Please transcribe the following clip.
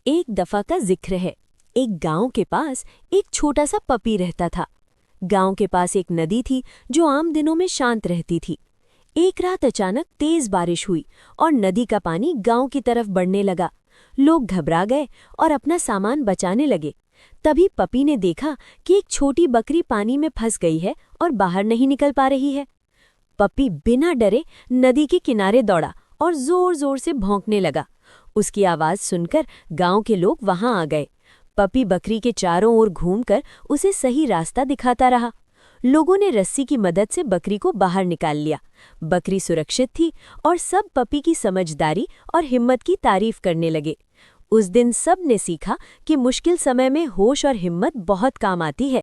एक दफा का जिक्र है। एक गांव के पास एक छोटा सा पपी रहता था। गांव के पास एक नदी थी जो आम दिनों में शांत रहती थी। एक रात अचानक तेज बारिश हुई और नदी का पानी गांव की तरफ बढ़ने लगा। लोग घबरा गए और अपना सामान बचाने लगे। तभी पपी ने देखा कि एक छोटी बकरी पानी में फंस गई है और बाहर नहीं निकल पा रही है। पपी बिना डरे नदी के किनारे दौड़ा और जोर जोर से भौंकने लगा। उसकी आवाज सुनकर गांव के लोग वहां आ गए। पपी बकरी के चारों ओर घूमकर उसे सही रास्ता दिखाता रहा। लोगों ने रस्सी की मदद से बकरी को बाहर निकाल लिया। बकरी सुरक्षित थी और सब पपी की समझदारी और हिम्मत की तारीफ करने लगे। उस दिन सब ने सीखा कि मुश्किल समय में होश और हिम्मत बहुत काम आती है।